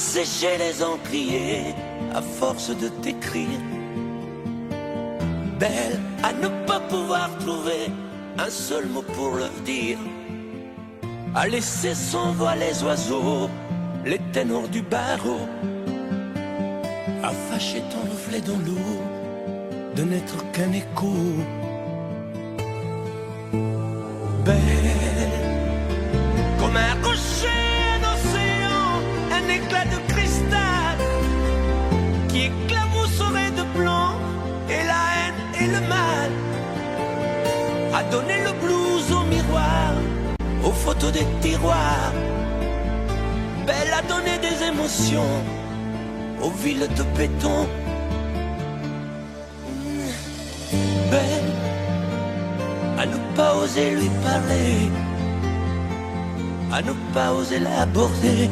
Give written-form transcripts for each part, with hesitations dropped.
sécher les encriers à force de t'écrire. Belle à ne pas pouvoir trouver un seul mot pour leur dire, à laisser s'envoler les oiseaux, les ténors du barreau, à fâcher ton reflet dans l'eau, de n'être qu'un écho. Belle comme un rocher, un océan, un éclat de cristal qui éclabousserait de blanc et la haine et le mal, à donner le blues au miroir, aux photos des tiroirs. Belle à donner des émotions aux villes de béton. Belle à ne pas oser lui parler, à ne pas oser l'aborder,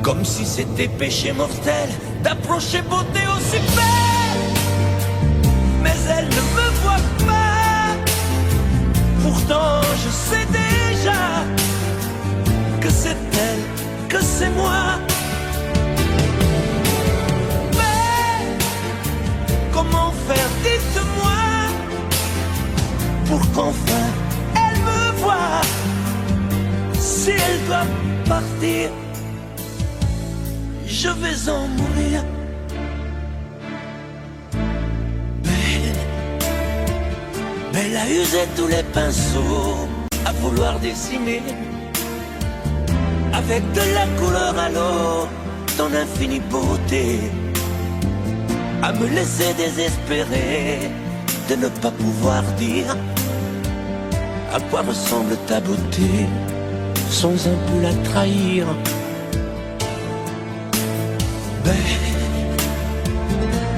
comme si c'était péché mortel d'approcher beauté aussi belle. Mais elle ne me voit pas, pourtant je sais déjà que c'est elle, que c'est moi. Mais comment faire, dites-moi, pour qu'enfin elle me voie. Si elle doit partir, je vais en mourir. Belle a usé tous les pinceaux à vouloir dessiner avec de la couleur à l'eau ton infinie beauté, à me laisser désespérer de ne pas pouvoir dire à quoi ressemble ta beauté sans un peu la trahir.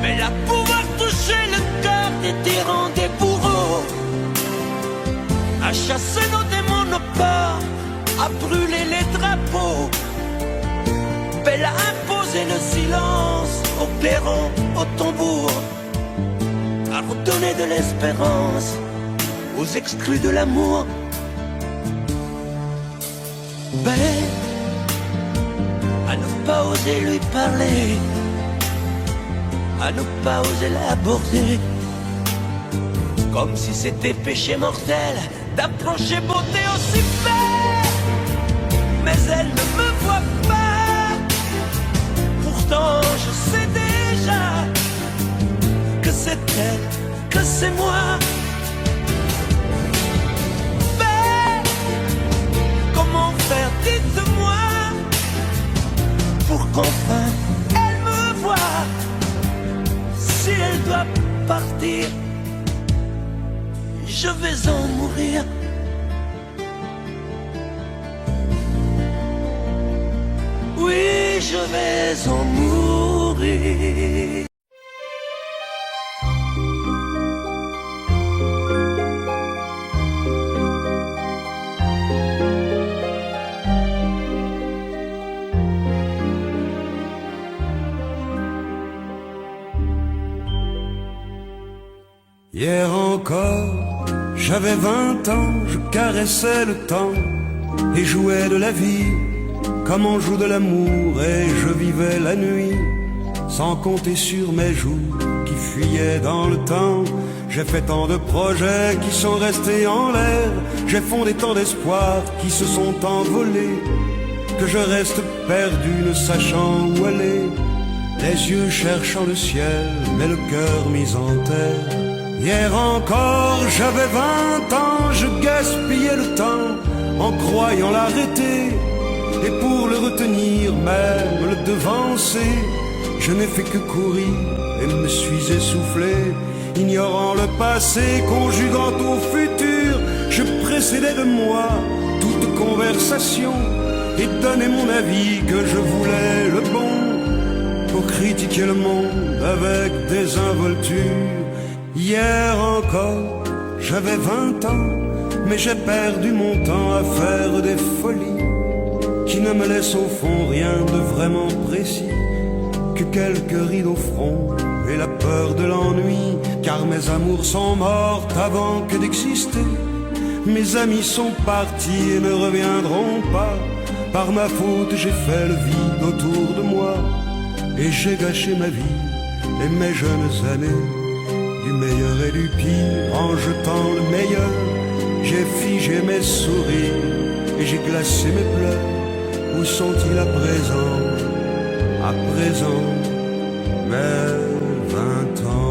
Belle à pouvoir toucher le cœur des tyrans, des bourreaux, à chasser nos démons, nos peurs, à brûler les drapeaux. Belle à imposer le silence aux clairons, aux tambours, à redonner de l'espérance aux exclus de l'amour. Belle à ne pas oser lui parler, à ne pas oser l'aborder, comme si c'était péché mortel d'approcher beauté aussi belle. Mais elle ne me voit pas, pourtant je sais déjà que c'est elle, que c'est moi. Belle, comment faire, dites-moi, pour qu'enfin elle me voie. Si elle doit partir, je vais en mourir. Oui, je vais en mourir. Hier encore, j'avais 20 ans, je caressais le temps et jouais de la vie comme on joue de l'amour, et je vivais la nuit sans compter sur mes jours qui fuyaient dans le temps. J'ai fait tant de projets qui sont restés en l'air, j'ai fondé tant d'espoirs qui se sont envolés, que je reste perdu ne sachant où aller, les yeux cherchant le ciel mais le cœur mis en terre. Hier encore, j'avais 20 ans, je gaspillais le temps en croyant l'arrêter, et pour le retenir, même le devancer, je n'ai fait que courir et me suis essoufflé, ignorant le passé, conjuguant au futur. Je précédais de moi toute conversation et donnais mon avis que je voulais le bon, pour critiquer le monde avec désinvolture. Hier encore, j'avais 20 ans, mais j'ai perdu mon temps à faire des folies qui ne me laissent au fond rien de vraiment précis, que quelques rides au front et la peur de l'ennui, car mes amours sont mortes avant que d'exister. Mes amis sont partis et ne reviendront pas, Par ma faute j'ai fait le vide autour de moi, et j'ai gâché ma vie et mes jeunes années. Du meilleur et du pire, en jetant le meilleur, j'ai figé mes sourires et j'ai glacé mes pleurs. Où sont-ils à présent, mes 20 ans?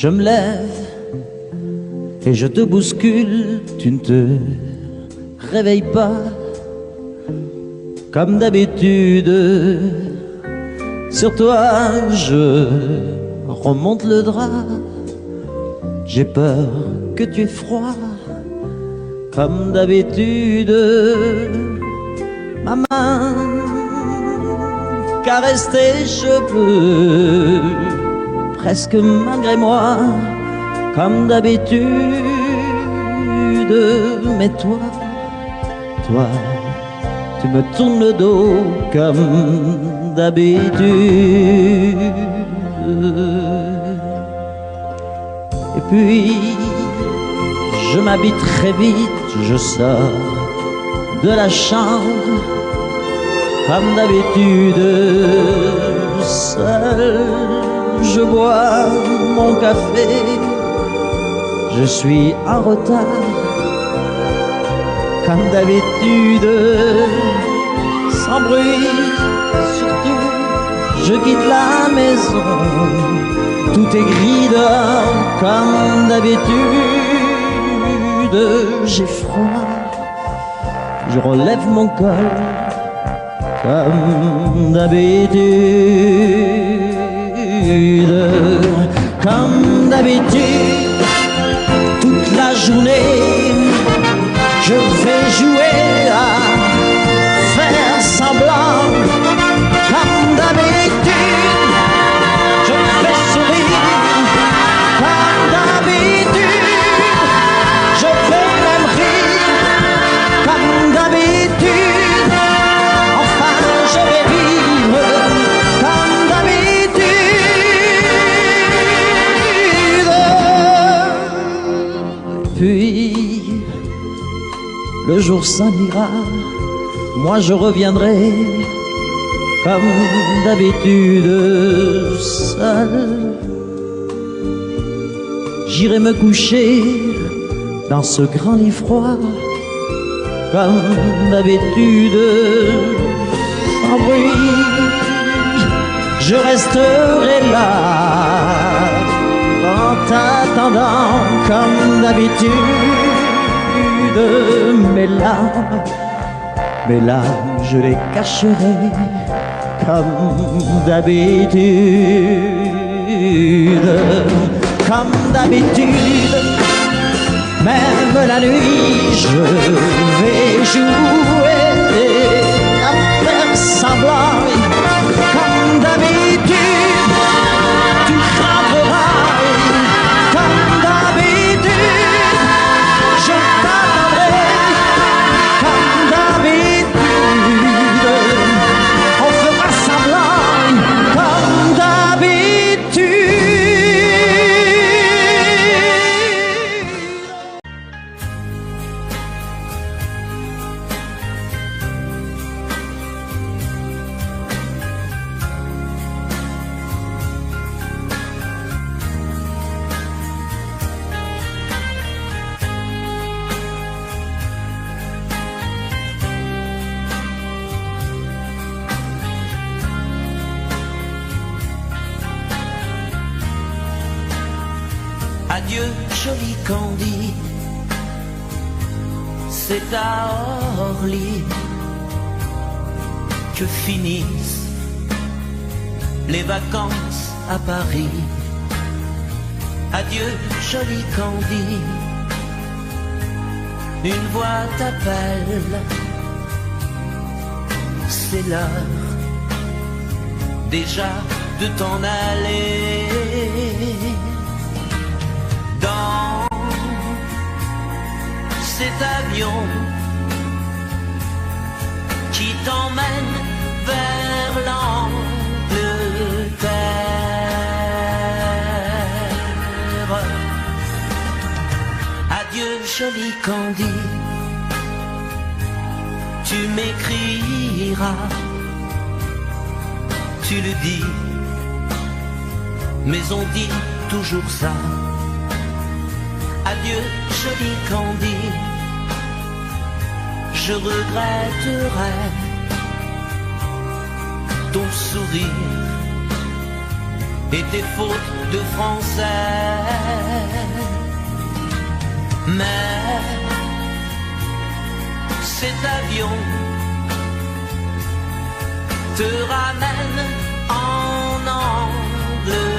Je me lève et je te bouscule, tu ne te réveilles pas comme d'habitude. Sur toi je remonte le drap, j'ai peur que tu aies froid comme d'habitude. Ma main caresse tes cheveux, presque malgré moi, comme d'habitude. Mais toi, tu me tournes le dos comme d'habitude. Et puis, je m'habille très vite, je sors de la chambre comme d'habitude, seul, je bois mon café, je suis en retard, comme d'habitude, sans bruit, surtout, je quitte la maison, tout est gris dehors, comme d'habitude, j'ai froid, je relève mon col, comme d'habitude, comme d'habitude, toute la journée, je vais jouer à faire semblant, comme d'habitude, je fais sourire, comme d'habitude, je vais même rire, comme d'habitude. Puis le jour s'en ira, moi je reviendrai comme d'habitude seul. J'irai me coucher dans ce grand lit froid comme d'habitude sans bruit. Je resterai là en t'attendant comme d'habitude. Mes larmes, je les cacherai comme d'habitude. Comme d'habitude, même la nuit, je vais jouer à faire semblant. Comme d'habitude, tu rentreras. Comme d'habitude, je t'attendrai. Comme d'habitude, on fera semblant. Comme d'habitude. Adieu, joli Candy, c'est à Orly que finissent les vacances à Paris. Adieu, joli Candy, une voix t'appelle, c'est l'heure déjà de t'en aller. Dans cet avion qui t'emmène vers l'Angleterre. Adieu, joli Candy, tu m'écriras, tu le dis, mais on dit toujours ça. Adieu, joli Candy, je regretterai ton sourire et tes fautes de français. Mais cet avion te ramène en Angleterre.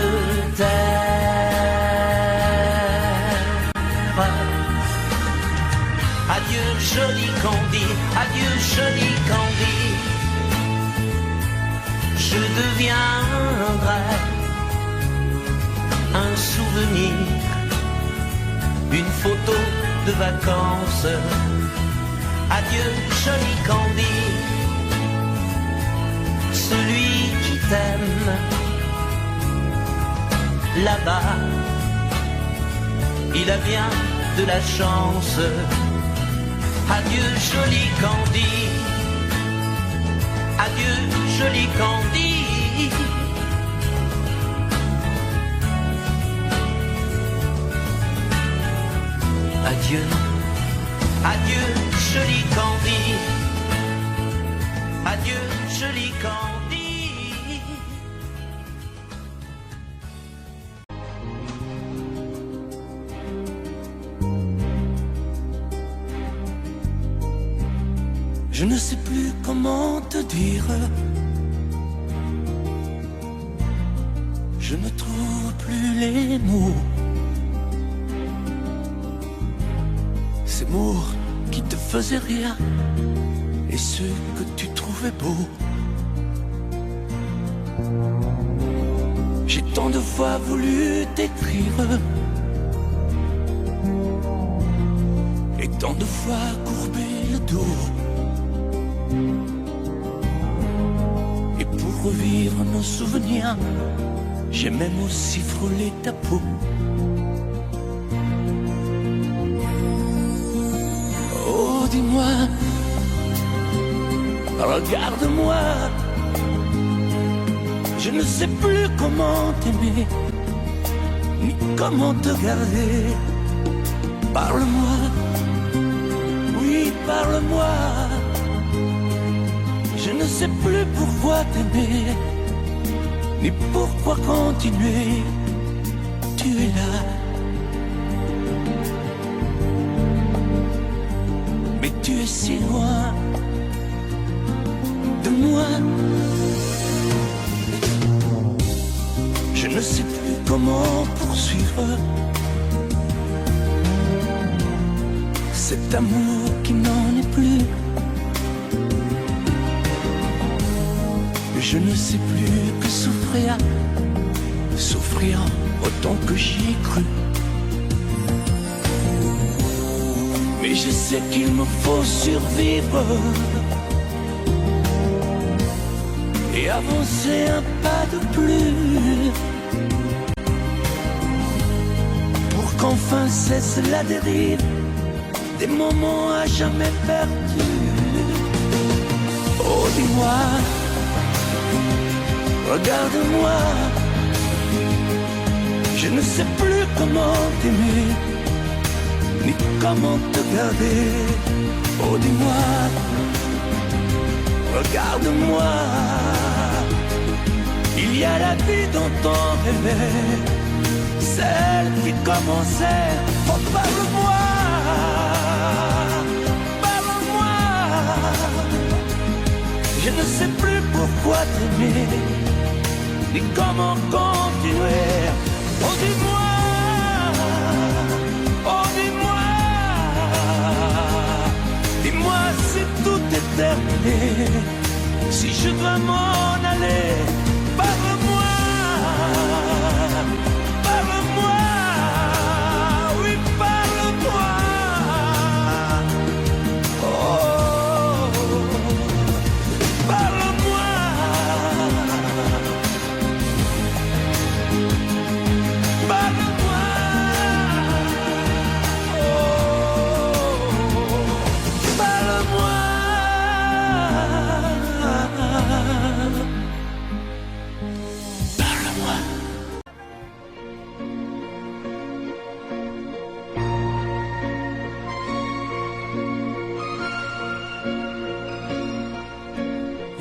Adieu, joli Candy, adieu, joli Candy, je deviendrai un souvenir, une photo de vacances. Adieu, joli Candy, celui qui t'aime là-bas, il a bien de la chance. Adieu, joli Candy, adieu joli Candy. Adieu, adieu joli Candy. Adieu joli Candy. Je ne sais plus comment te dire. Je ne trouve plus les mots. Ces mots qui te faisaient rire et ceux que tu trouvais beaux. J'ai tant de fois voulu t'écrire et tant de fois courbé le dos. Et pour revivre nos souvenirs, j'ai même aussi frôlé ta peau. Oh, dis-moi, regarde-moi, je ne sais plus comment t'aimer, ni comment te garder. Parle-moi, oui, parle-moi. Je ne sais plus pourquoi t'aimer, ni pourquoi continuer. Tu es là, mais tu es si loin de moi. Je ne sais plus comment poursuivre cet amour qui n'en est plus. Je ne sais plus que souffrir, souffrir autant que j'y ai cru. Mais je sais qu'il me faut survivre et avancer un pas de plus pour qu'enfin cesse la dérive des moments à jamais perdus. Oh, dis-moi, regarde-moi, je ne sais plus comment t'aimer, ni comment te garder. Oh, dis-moi, regarde-moi, il y a la vie dont on rêvait, celle qui commençait. Oh, parle-moi, parle-moi, je ne sais plus pourquoi t'aimer, ni comment continuer. Oh, dis-moi, oh, dis-moi, dis-moi si tout est terminé, si je dois m'en aller. Parle-moi, parle-moi, oui, parle-moi. Oh, parle-moi.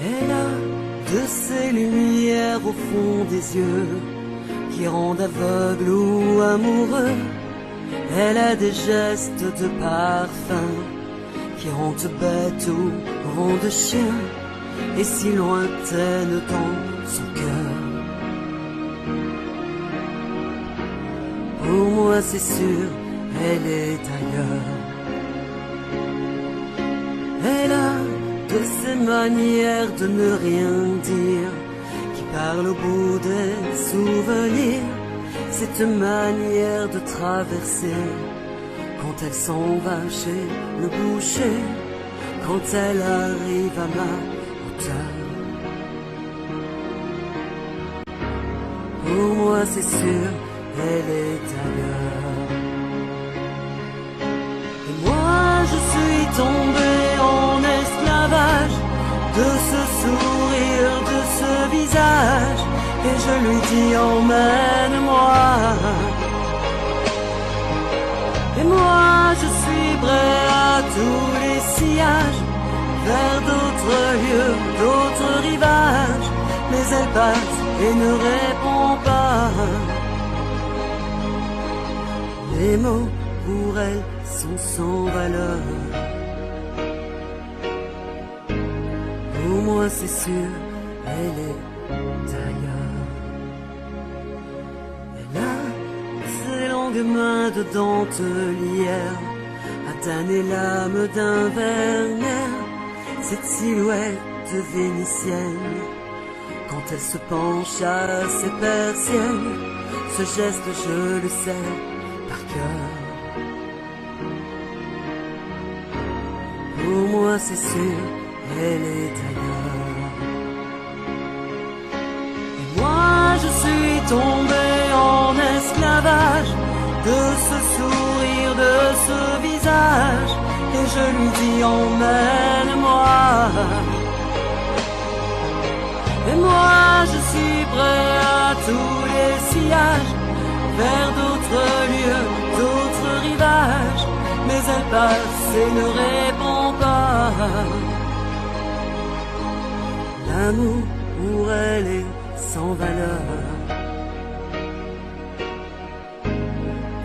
Elle a de ces lumières au fond des yeux qui rendent aveugle ou amoureux. Elle a des gestes de parfum qui rendent bête ou rendent chien, et si lointaine dans son cœur. Pour moi c'est sûr, elle est ailleurs. Elle a de ces manières de ne rien dire, qui parle au bout des souvenirs. Cette manière de traverser, quand elle s'en va chez le boucher, quand elle arrive à ma hauteur. Pour moi c'est sûr, elle est ailleurs. Et moi je suis tombé en esclavage de ce sourire visage et je lui dis emmène-moi. Et moi je suis prêt à tous les sillages, vers d'autres lieux, d'autres rivages, mais elle passe et ne répond pas. Les mots pour elle sont sans valeur. Pour moi c'est sûr, elle est ailleurs. Elle a ses longues mains de dentelière à tanner l'âme d'un Werner. Cette silhouette vénitienne, quand elle se penche à ses persiennes, ce geste je le sais par cœur. Pour moi c'est sûr, elle est ailleurs. Et moi je suis tombé en esclavage de ce sourire, de ce visage, et je lui dis emmène-moi. Et moi je suis prêt à tous les sillages, vers d'autres lieux, d'autres rivages, mais elle passe et ne répond pas. L'amour pour elle est sans valeur.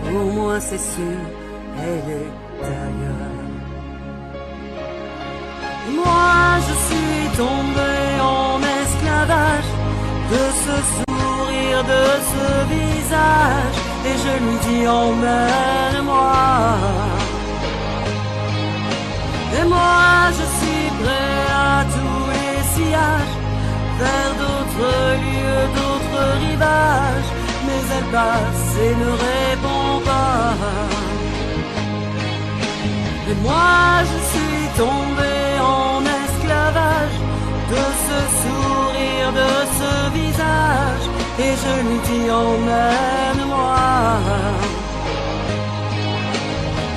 Pour moi c'est sûr, elle est ailleurs. Moi je suis tombé en esclavage de ce sourire, de ce visage, et je lui dis emmène-moi. Et moi je suis prêt à tous les sillages, vers d'autres lieux, d'autres rivages, mais elle passe et ne répond pas. Et moi je suis tombé en esclavage de ce sourire, de ce visage, et je lui dis emmène-moi.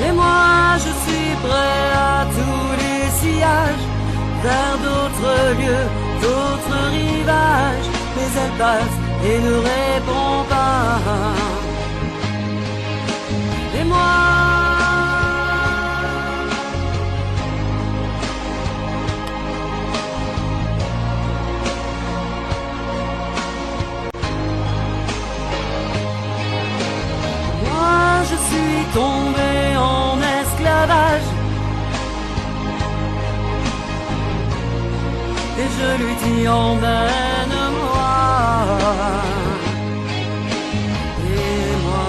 Et moi je suis prêt à tous les sillages, vers d'autres lieux, d'autres rivages, mais elle passe et ne répond pas. Et moi je suis tombé en esclavage, et je lui dis emmène-moi. Et moi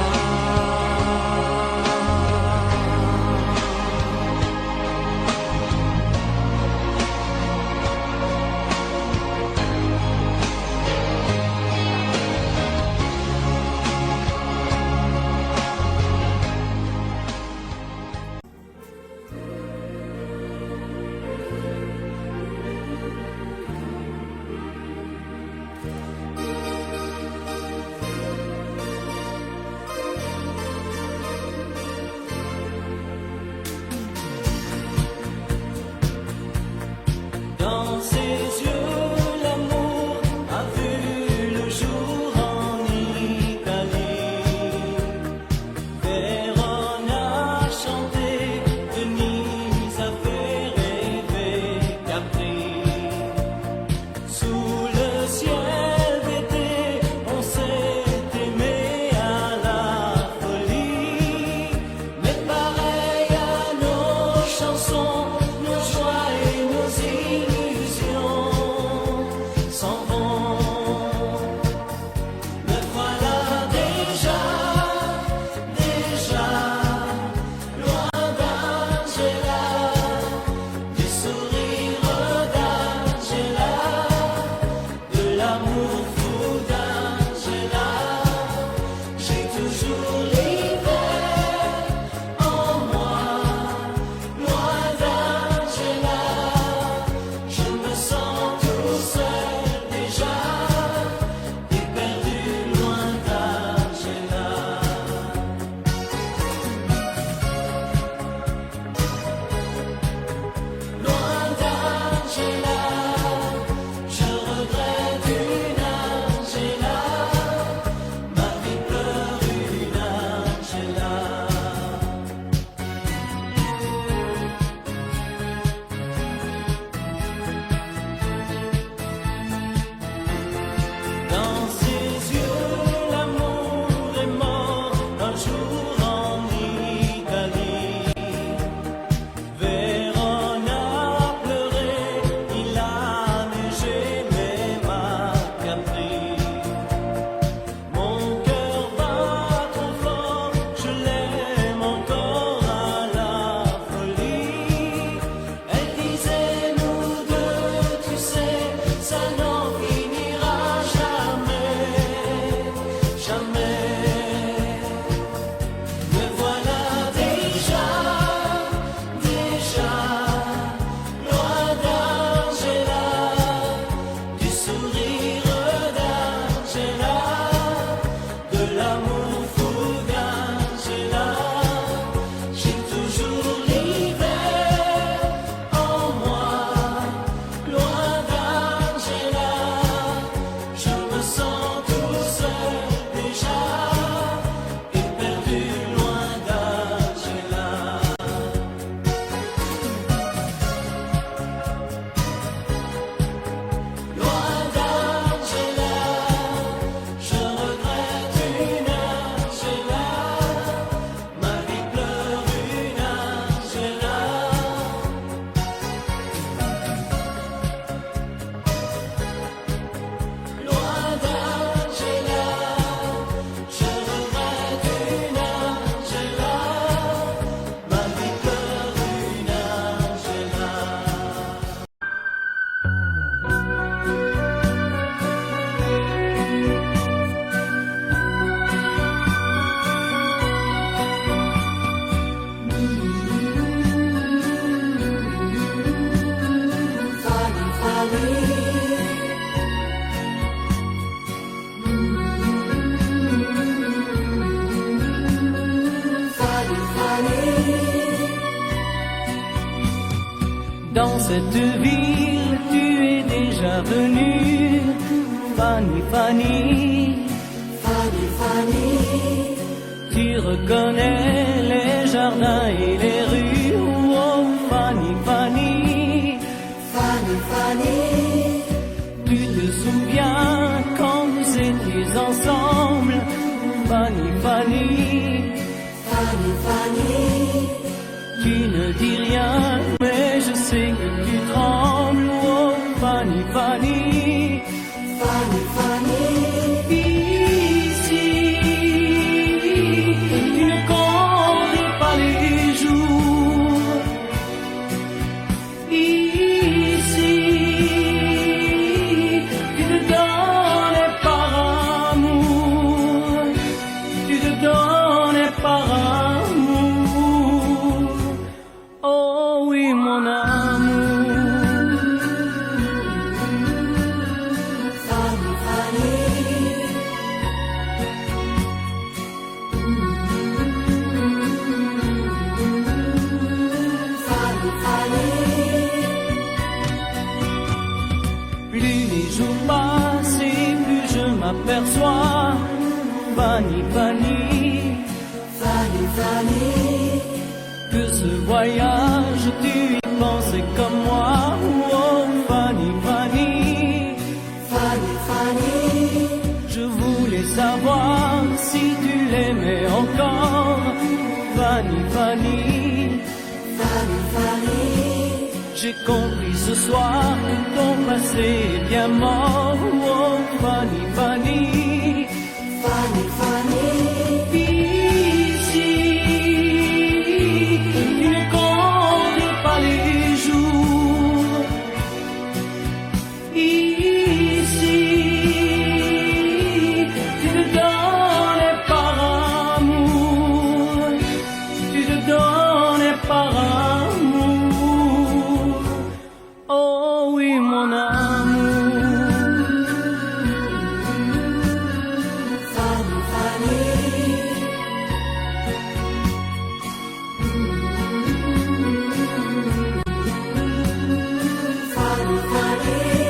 cette ville tu es déjà venue, Fanny, Fanny, Fanny, Fanny, tu reconnais les jardins et les rues, oh Fanny, Fanny, Fanny, Fanny, tu te souviens quand vous étiez ensemble, Fanny, Fanny, Fanny, Fanny, tu ne dis rien, mais je sais que tu trembles, oh Fanny, Fanny, Fanny, Fanny, ici, tu ne comptes pas les jours, ici, tu te donnes par amour, tu te donnes par amour, oh oui mon amour. Fanny, Fanny, Fanny, Fanny, Plus les jours passent et plus je m'aperçois, Fanny, Fanny, Fanny, Fanny, que ce voyage tu y pensais comme moi, oh Fanny, Fanny, Fanny, Fanny, je voulais savoir si tu l'aimais encore, Fanny, Fanny, Fanny, Fanny, j'ai compris ce soir que ton passé est bien mort, oh Fanny, Fanny, Fanny, Fanny, ici, tu ne comptes pas les jours, ici, tu te donnes par amour, tu te donnes par amour, oh oui mon amour. Fanny, Fanny, Fanny, Fanny, Fanny, Fanny,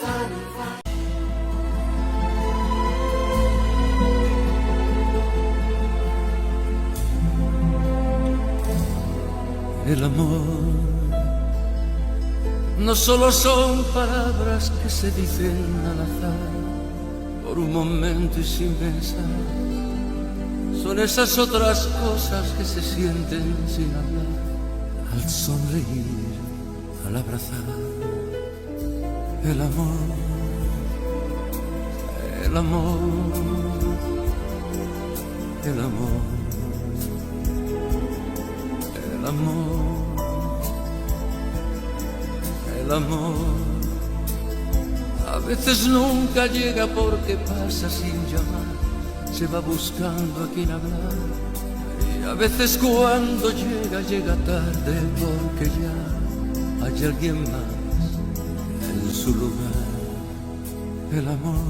Fanny, Fanny. El amor no solo son palabras que se dicen al azar por un momento y sin pensar, son esas otras cosas que se sienten sin hablar, al sonreír, al abrazar. El amor, el amor, el amor, el amor, el amor. A veces nunca llega porque pasa sin llamar, se va buscando a quien hablar. Y a veces cuando llega, llega tarde porque ya hay alguien más en su lugar. El amor,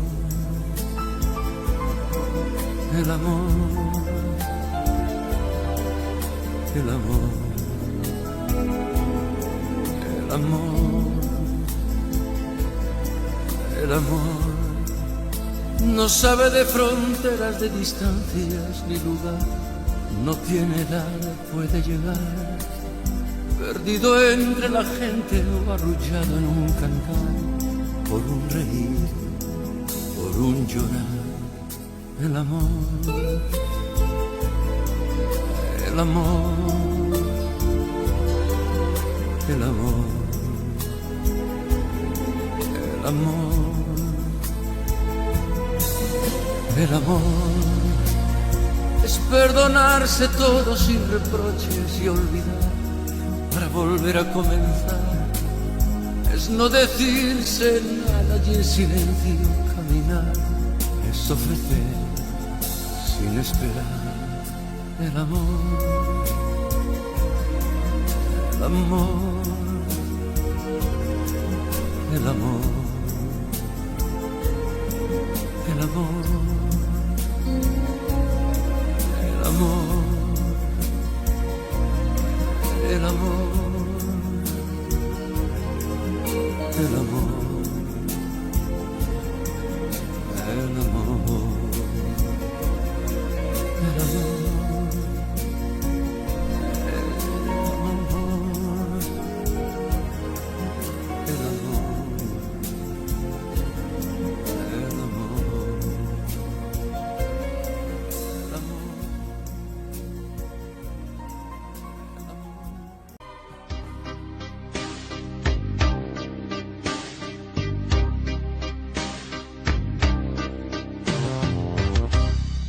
el amor, el amor, el amor, el amor. No sabe de fronteras, de distancias ni lugar, no tiene edad, puede llegar, perdido entre la gente o arrullado en un cantar, por un reír, por un llorar. El amor, el amor, el amor, el amor, el amor es perdonarse todo sin reproches y olvidar para volver a comenzar. Es no decirse nada y en silencio caminar. Es ofrecer sin esperar el amor, l'amor, el amor, el amor, el amor, el amor, el amor, el amor, el amor.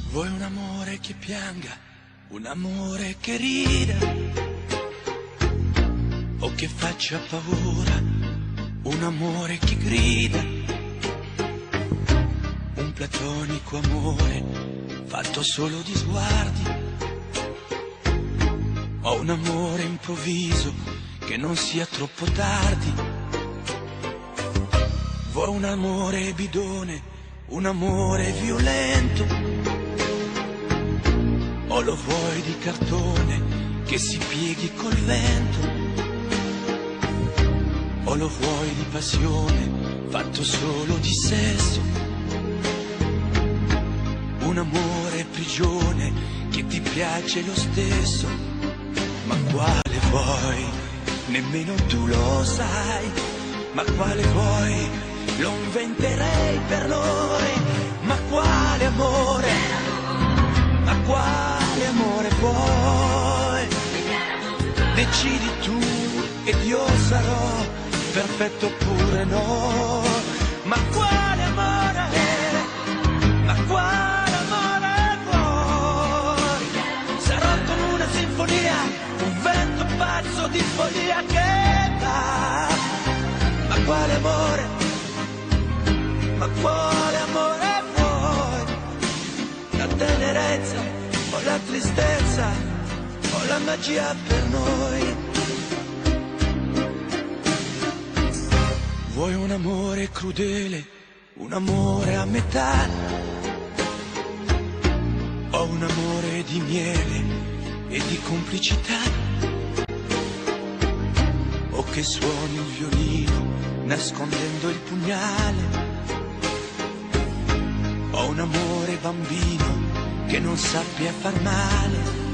Vuoi un amore che pianga, un amore che rida, o che faccia paura, un amore che grida, un platonico amore fatto solo di sguardi, o un amore improvviso che non sia troppo tardi. Vuoi un amore bidone, un amore violento, o lo vuoi di cartone che si pieghi col vento, o lo vuoi di passione fatto solo di sesso, un amore prigione che ti piace lo stesso. Ma quale vuoi? Nemmeno tu lo sai. Ma quale vuoi? Lo inventerei per noi. Ma quale amore? Ma quale amore vuoi? Decidi tu ed io sarò perfetto oppure no. Ma quale amore? Ma quale amore vuoi? Sarò come una sinfonia, un vento pazzo di follia che va. Ma quale amore? Ma quale amore vuoi? La tenerezza o la tristezza o la magia per noi? Vuoi un amore crudele, un amore a metà, o un amore di miele e di complicità, o che suoni il violino nascondendo il pugnale, o un amore bambino che non sappia far male.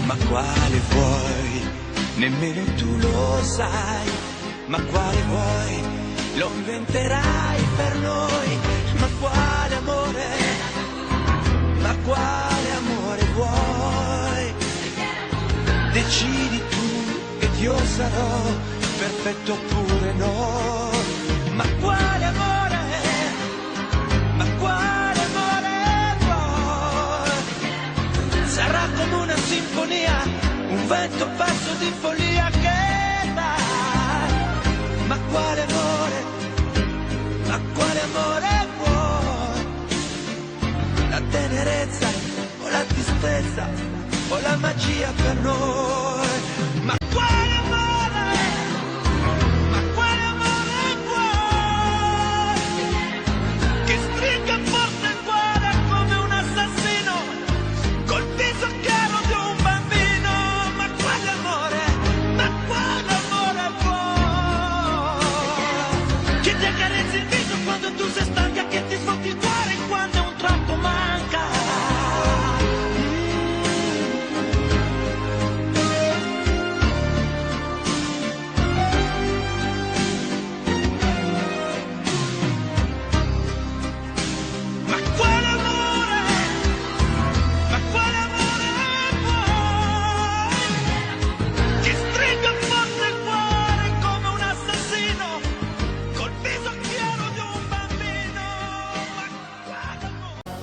Ma quale vuoi? Nemmeno tu lo sai. Ma quale vuoi? Lo inventerai per noi. Ma quale amore? Ma quale amore vuoi? Decidi tu ed io sarò perfetto oppure no. Ma quale amore? Ma quale amore vuoi? Sarà come una sinfonia, un vento pazzo di follia che dà. Ma quale amore? Ma quale amore vuoi? La tenerezza o la tristezza o la magia per noi? Ma quale amore? Ma quale amore vuoi? Che stringa forte il cuore come un assassino col viso chiaro di un bambino. Ma quale amore? Ma quale amore vuoi? Che ti accarezzi il viso quando tu sei stanca, che ti sfotti il cuore quando un tratto manca. Ma quale amore? Ma quale amore vuoi? Che stringa forte il cuore come un assassino col viso chiaro di un bambino. Ma quale amore?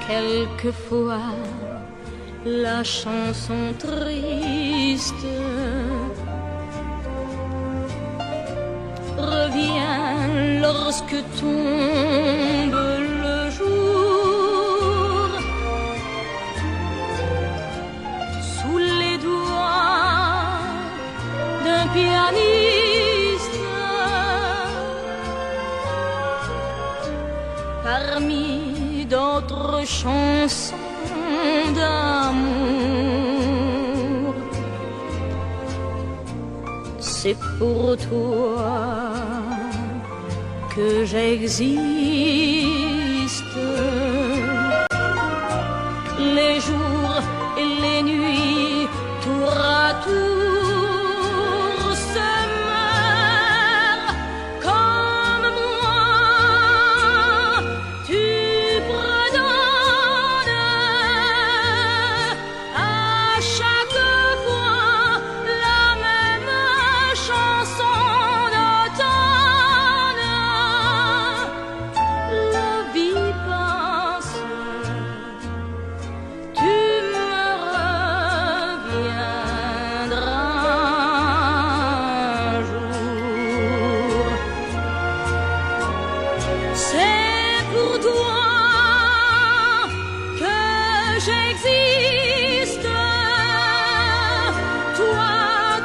Quelquefois, la chanson triste lorsque tombe le jour, sous les doigts d'un pianiste, parmi d'autres chansons d'amour, c'est pour toi que j'existe. Les jours et les nuits, tour à tour, se meurent comme moi. Tu redonnes à chaque fois la même chanson d'automne. La vie passe, tu me reviendras un jour. C'est pour toi que j'existe, toi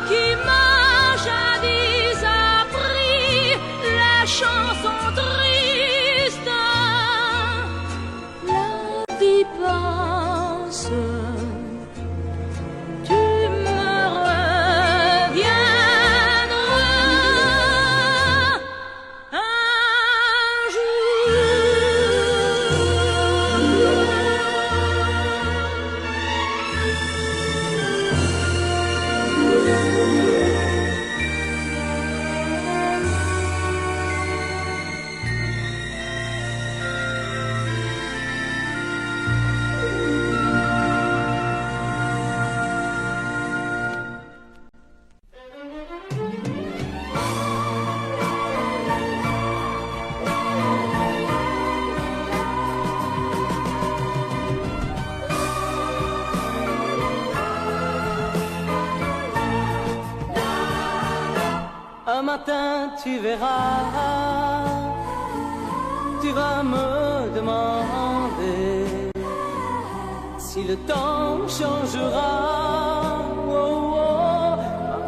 qui m'as jadis appris la chanson triste. La vie passe, tu me reviendras un jour. Un matin tu verras, tu vas me demander si le temps changera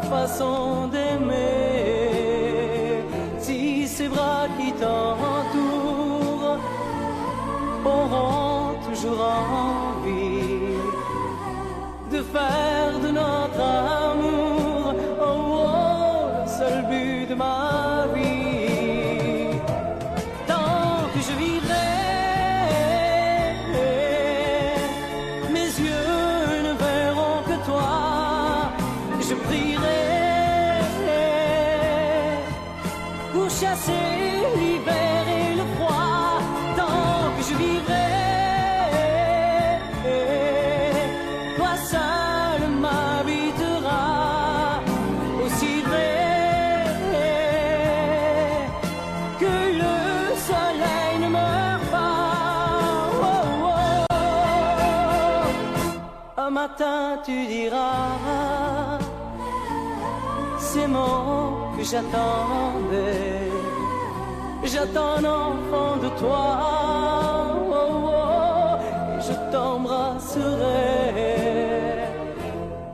ma façon d'aimer, si ces bras qui t'entourent auront toujours envie de faire de notre amour le seul but de ma vie. Tant que je vivrai, mes yeux ne verront que toi. Je prierai pour chasser l'hiver et le froid. Tant que je vivrai, toi seul m'habiteras. Aussi vrai que le soleil ne meurt pas. Un matin tu diras ces mots que j'attendais. J'attends un enfant de toi, et je t'embrasserai.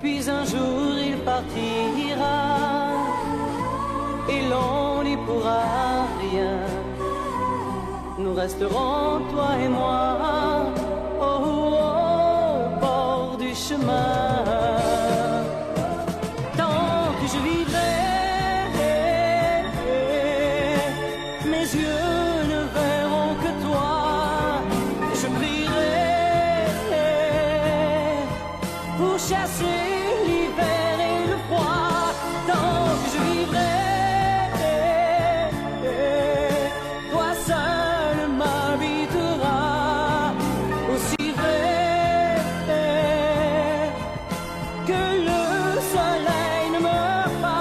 Puis un jour il partira, et l'on n'y pourra rien. Nous resterons, toi et moi, au bord du chemin. Tant que je vivrai, mes yeux ne verront que toi. Je prierai pour chasser l'hiver et le froid. Tant que je vivrai, toi seul m'habiteras. Aussi vrai que le soleil ne meurt pas.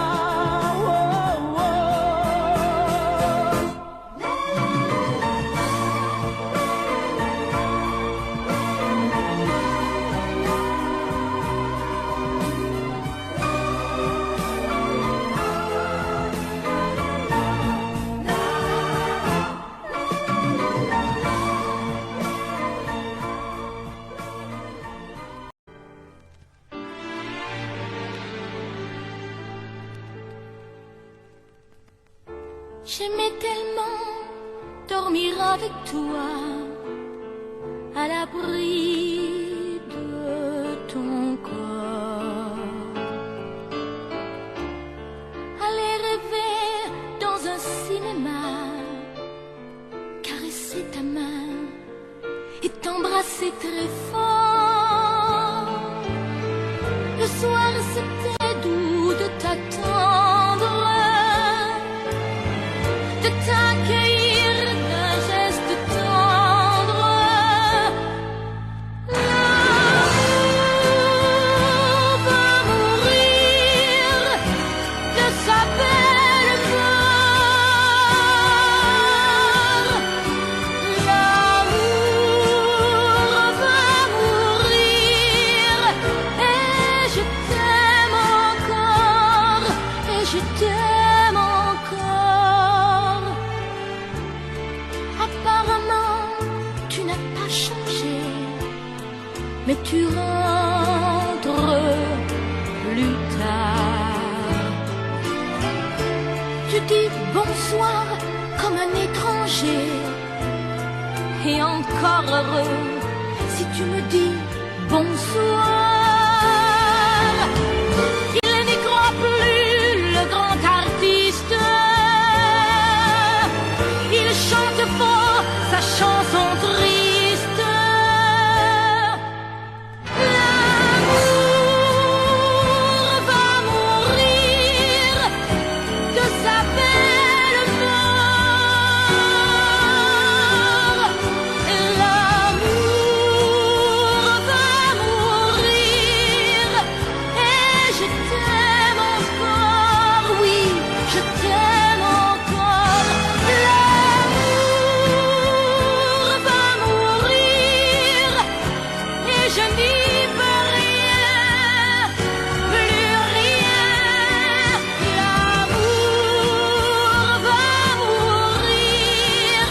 J'aimais tellement dormir avec toi, à l'abri de ton corps. Aller rêver dans un cinéma, caresser ta main et t'embrasser très fort. Le soir c'était doux de t'attendre, de t'accueillir d'un geste tendre. L'amour va mourir de sa belle mort. L'amour va mourir et je t'aime encore, et je t'aime encore. Apparemment, tu n'as pas changé, mais tu rentres plus tard. Tu dis bonsoir comme un étranger, et encore heureux si tu me dis bonsoir. Il n'y croit plus, le grand artiste. Il chante fort sa chanson triste. L'amour va mourir de sa belle mort. L'amour va mourir et je t'aime encore, oui, je t'aime encore. L'amour va mourir et je n'y peux rien, plus rien. L'amour va mourir,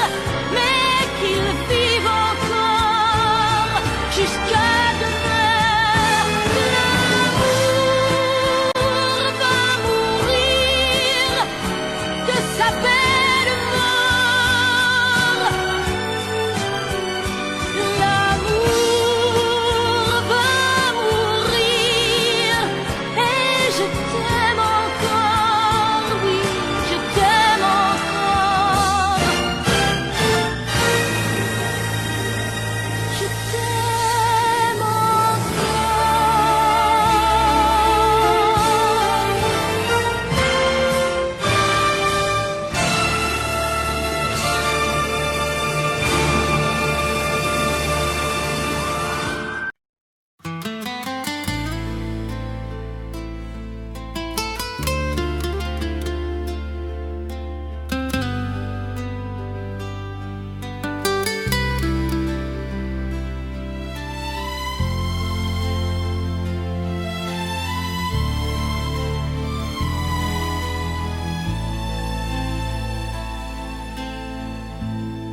mais qu'il vive encore jusqu'à demain. L'amour va mourir de sa belle mort. L'amour va mourir et je t'aime encore, oui, je t'aime encore. Je t'aime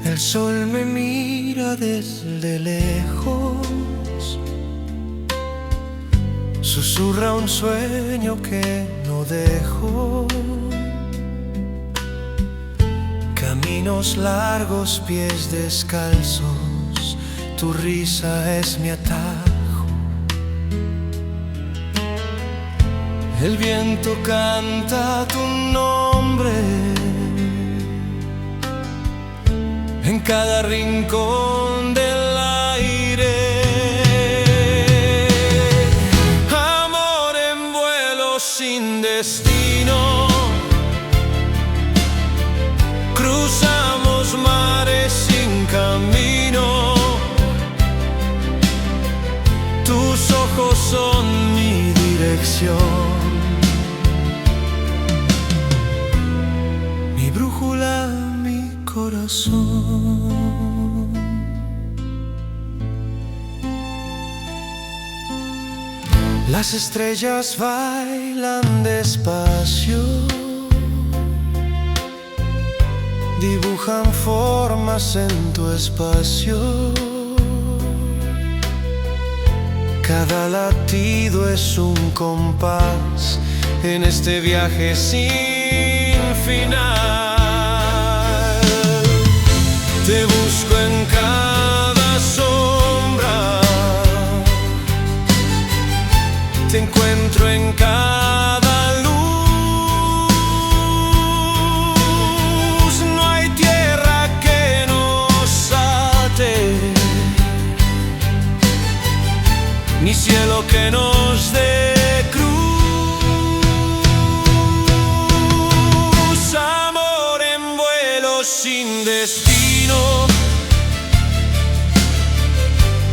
El sol me mira desde lejos, susurra un sueño que no dejo. Caminos largos, pies descalzos, tu risa es mi atajo. El viento canta tu nombre en cada rincón del aire. Amor en vuelo sin destino, cruzamos mares sin camino. Tus ojos son mi dirección, mi brújula, mi corazón. Las estrellas bailan despacio, dibujan formas en tu espacio. Cada latido es un compás en este viaje sin final. encuentro en cada luz. No hay tierra que nos ate, ni cielo que nos dé cruz. Amor en vuelo sin destino,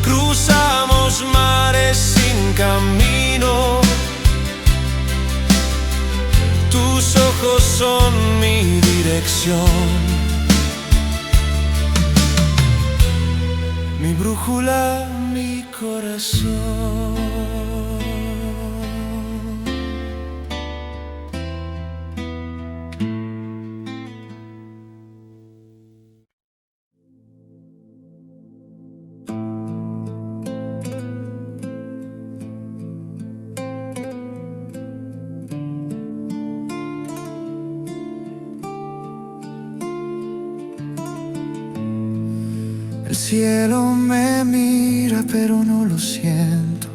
cruzamos mares sin camino. Tus ojos son mi dirección, mi brújula, mi corazón. El cielo me mira pero no lo siento.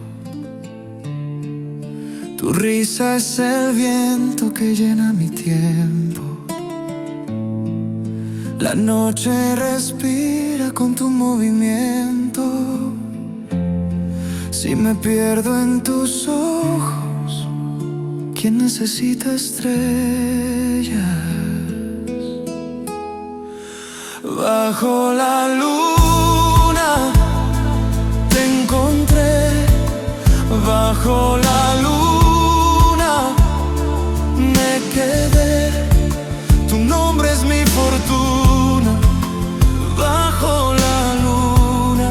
Tu risa es el viento que llena mi tiempo. La noche respira con tu movimiento. Si me pierdo en tus ojos, ¿quién necesita estrellas? Bajo la luna te encontré, bajo la luna me quedé. Tu nombre es mi fortuna. Bajo la luna,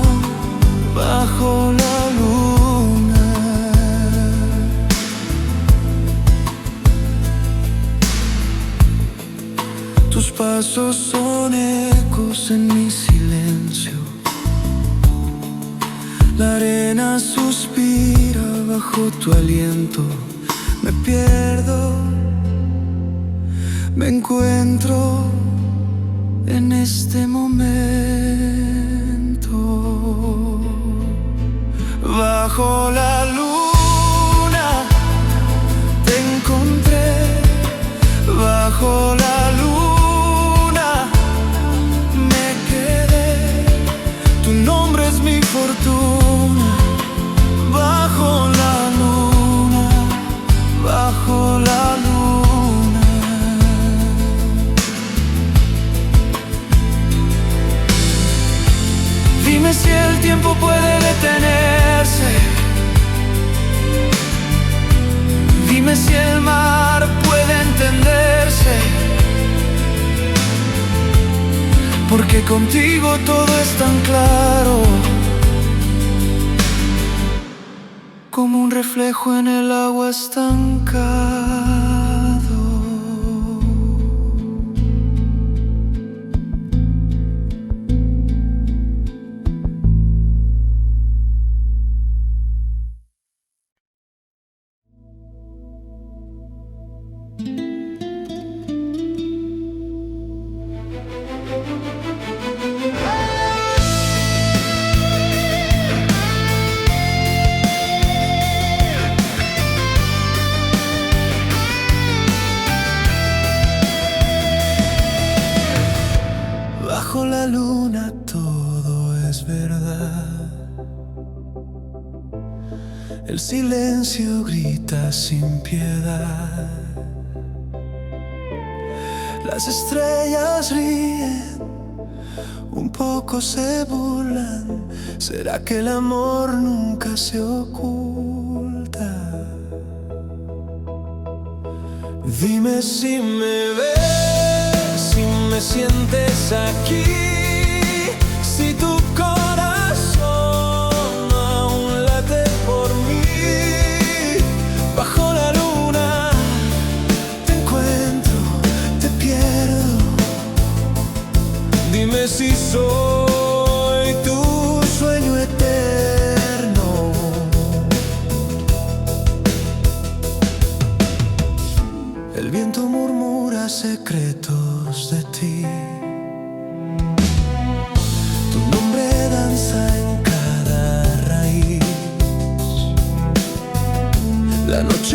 bajo la luna. Tus pasos son ecos en mi silencio. La arena suspira bajo tu aliento. Me pierdo, me encuentro en este momento. Bajo la luna te encontré, bajo la luna me quedé. Tu nombre es mi fortuna. Bajo la luna, bajo la luna. Dime si el tiempo puede detenerse. Dime si el mar puede entenderse. Porque contigo todo es tan claro, como un reflejo en el agua estancado. Bajo la luna todo es verdad. El silencio grita sin piedad. Las estrellas ríen, un poco se burlan. ¿Será que el amor nunca se oculta? Dime si me ves, si me sientes aquí, si tu corazón aún late por mí. Bajo la luna te encuentro, te pierdo. Dime si soy tu sueño eterno. El viento murmura secretos de ti. Tu nombre danza en cada raíz. La noche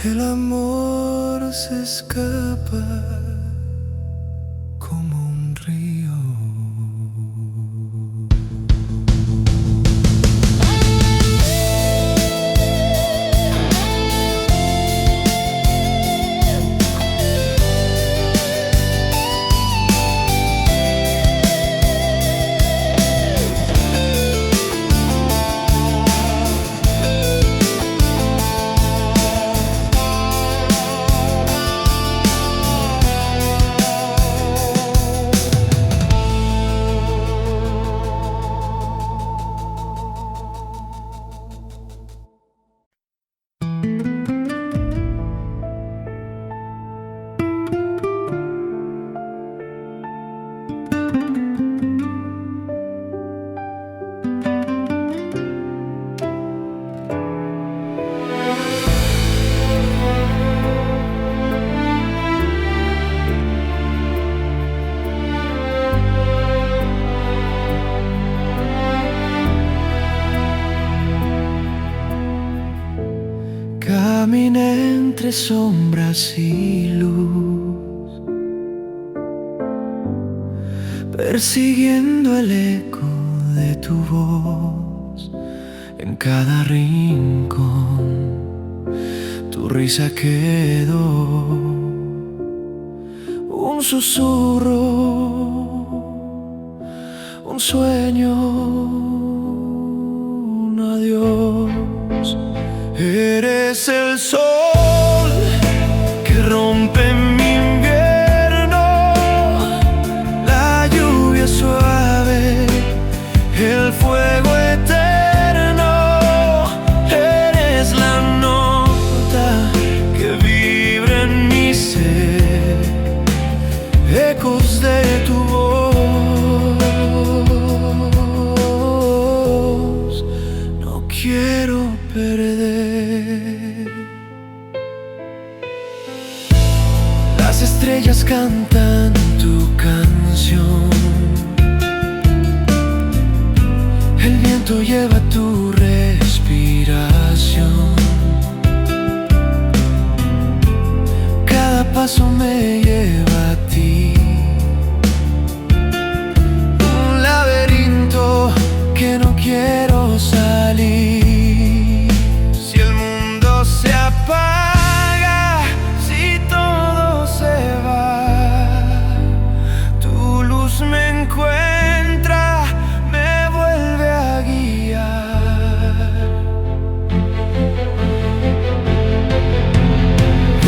El amor se escapa como un río. Caminé entre sombras y luz, persiguiendo el eco de tu voz. En cada rincón tu risa quedó, un susurro, un sueño, un adiós. Eres el sol que rompe mi invierno, la lluvia suave, el fuego eterno. Eres la nota que vibra en mi ser, ecos de tu voz. No quiero perder. Las estrellas cantan tu canción, el viento lleva tu respiración. Cada paso me lleva a ti, un laberinto que no quiero salir. Si el mundo se apaga, si todo se va, tu luz me encuentra, me vuelve a guiar.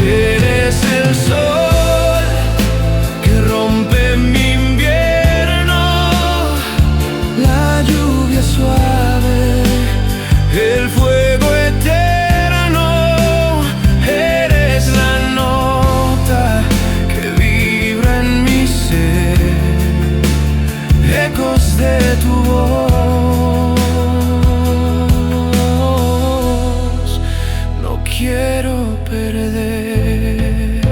Eres el sol que rompe mi invierno, la lluvia suave, el fuego eterno. Eres la nota que vibra en mi ser, ecos de tu voz. No quiero perder.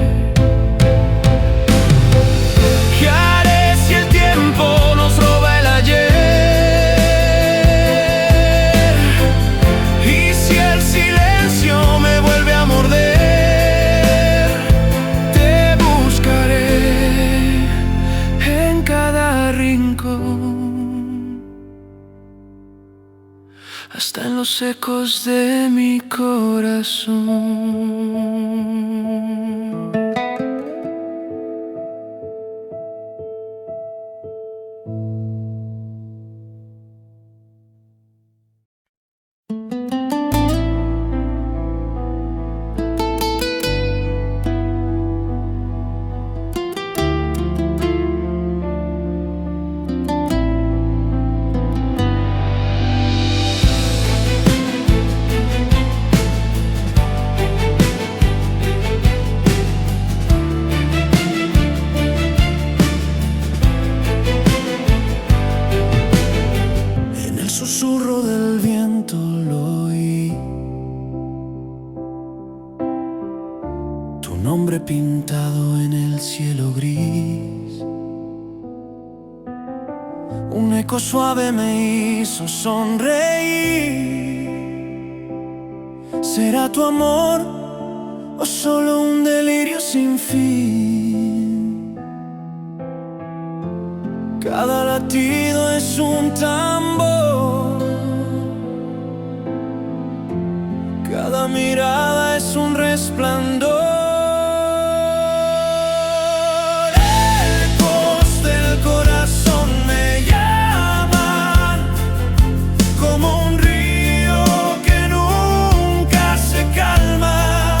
¿Qué haré si el tiempo nos roba el ayer? Y si el silencio me vuelve a morder, te buscaré en cada rincón, hasta en los ecos de mi corazón. En el susurro del viento lo oí, tu nombre pintado en el cielo gris. Un eco suave me hizo sonreír. Será tu amor o solo un delirio sin fin. Cada latido es un tambor, cada mirada es un resplandor. Ecos del corazón me llaman, como un río que nunca se calma.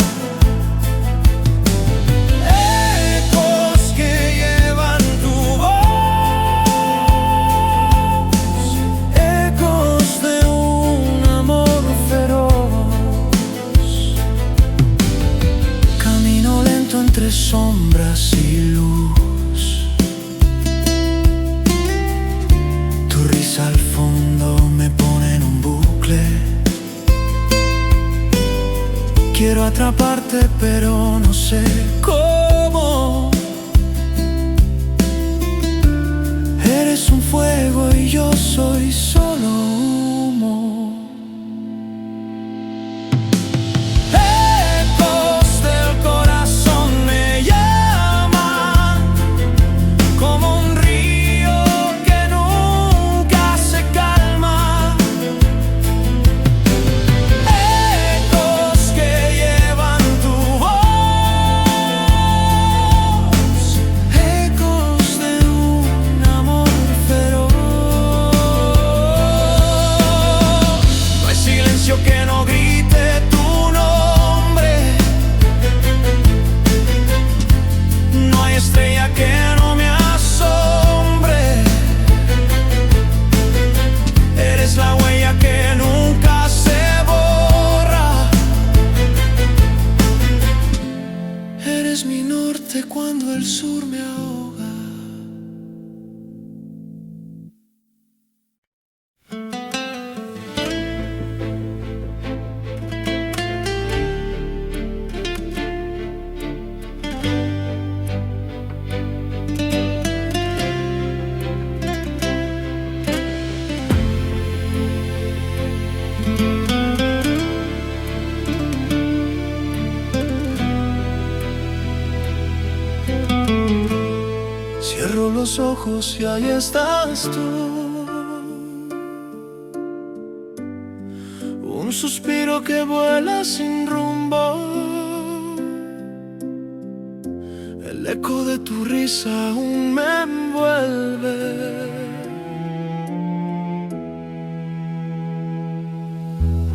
Ecos que llevan tu voz, ecos de un amor feroz. Camino lento entre sombras y luz, tu risa al fondo me pone en un bucle. Quiero atraparte pero no sé cómo. Eres un fuego y yo soy solo humo. Ecos del corazón me llaman, como un río que nunca se calma. Ecos que llevan tu voz, ecos de un amor feroz. No hay silencio que no grite tu nombre, no hay estrella que no me asombre. Eres la huella que nunca se borra, eres mi norte cuando el sur me ahoga. Cierro los ojos y ahí estás tú, un suspiro que vuela sin rumbo, el eco de tu risa aún me envuelve.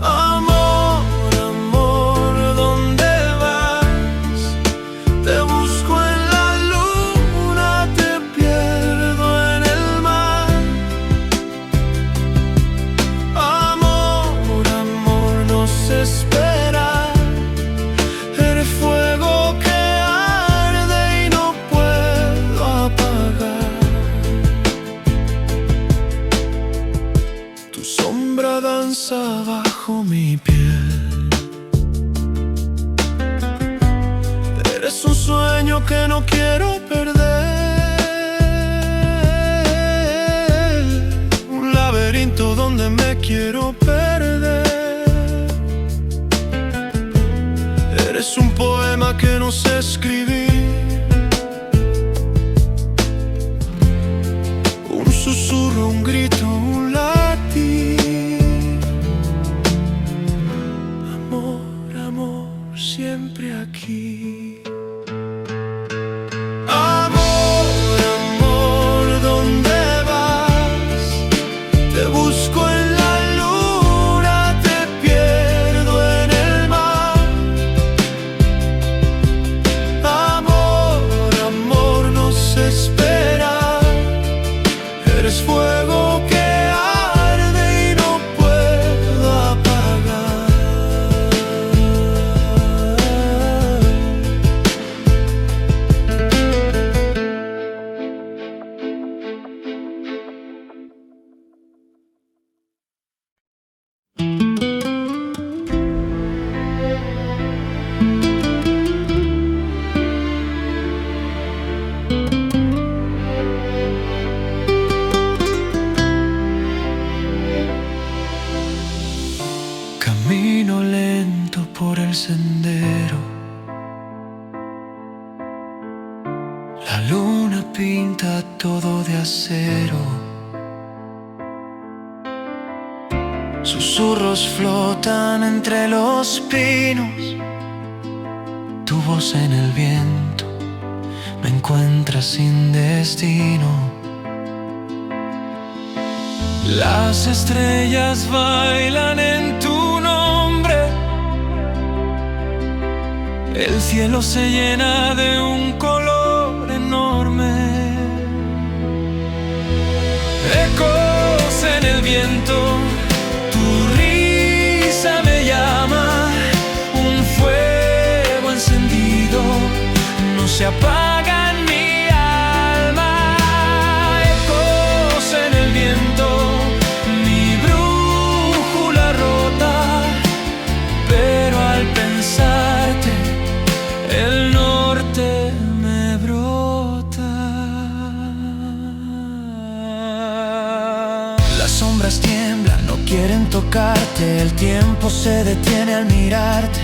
Amor, amor, ¿dónde vas? Te busco en la luna, te pierdo en el mar. Amor, amor, no se espera. Eres fuego que arde y no puedo apagar. Tu sombra danza bajo mi piel. Eres un sueño que no quiero perder, un laberinto donde me quiero perder. Eres un poema que no sé escribir, un susurro, un grito, un latir. Amor, amor, siempre aquí. Amor, amor, ¿dónde vas? Te busco en la luna, te pierdo en el mar. Amor, amor, no se espera. Eres fuego que arde y no puedo apagar. Camino lento por el sendero, pinta todo de acero. Susurros flotan entre los pinos. Tu voz en el viento me encuentra sin destino. Las estrellas bailan en tu nombre. El cielo se llena de un color enorme. Ecos en el viento, tu risa me llama. Un fuego encendido no se apaga en mi alma. Ecos en el viento, mi brújula rota, pero al pensarte el norte me brota. Las sombras tiemblan, no quieren tocarte. El tiempo se detiene al mirarte.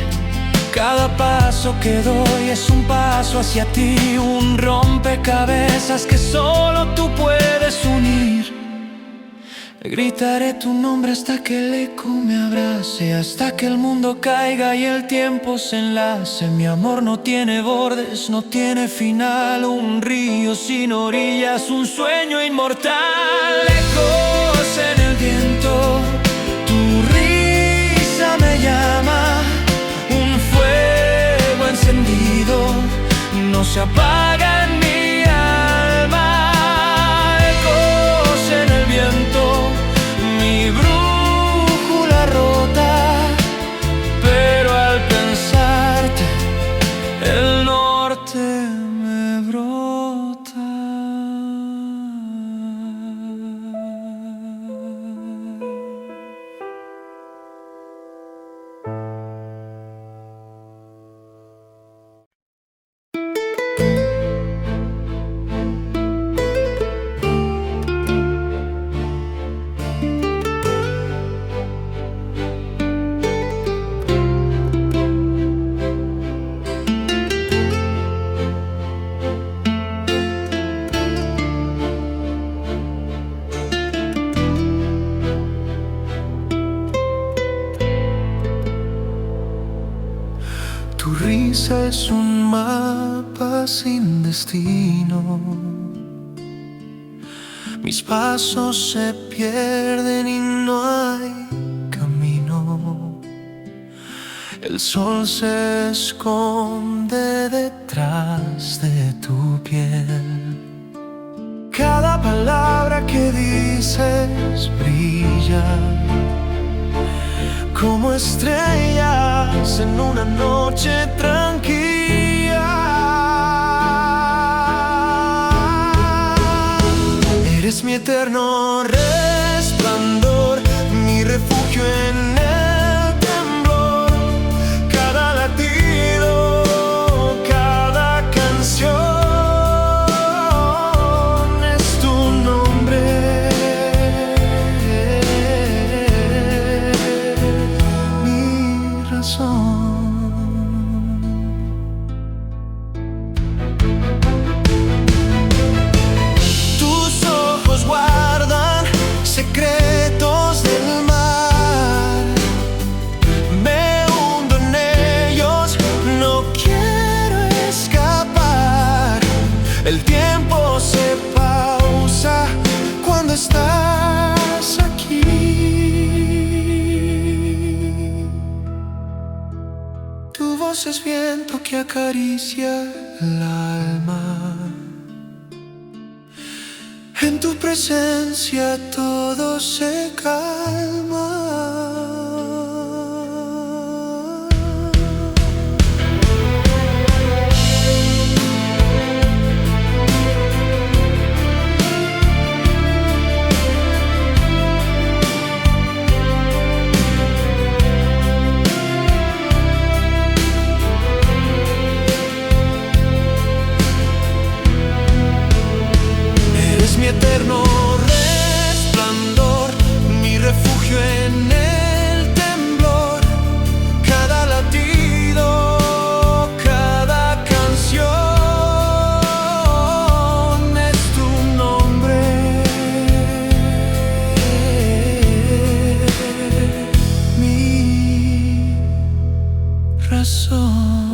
Cada paso que doy es un paso hacia ti, un rompecabezas que solo tú puedes unir. Gritaré tu nombre hasta que el eco me abrace, hasta que el mundo caiga y el tiempo se enlace. Mi amor no tiene bordes, no tiene final, un río sin orillas, un sueño inmortal. Ecos en el viento, tu risa me llama. Un fuego encendido no se apaga en mi alma. Ecos en el viento, mi brújula rota, pero al pensarte el norte me brota. Tu risa es un mapa sin destino. Mis pasos se pierden y no hay camino. El sol se esconde detrás de tu piel. Cada palabra que dices brilla como estrellas en una noche tranquila. Eres mi eterno resplandor, mi refugio en el temblor. Cada latido, cada canción es tu nombre. Tus ojos guardan secretos del mar. Me hundo en ellos, no quiero escapar. El tiempo se pausa cuando estás aquí. Tu voz es viento que acaricia el alma. En tu presencia todo se calma. Mi eterno resplandor, mi refugio en corazón.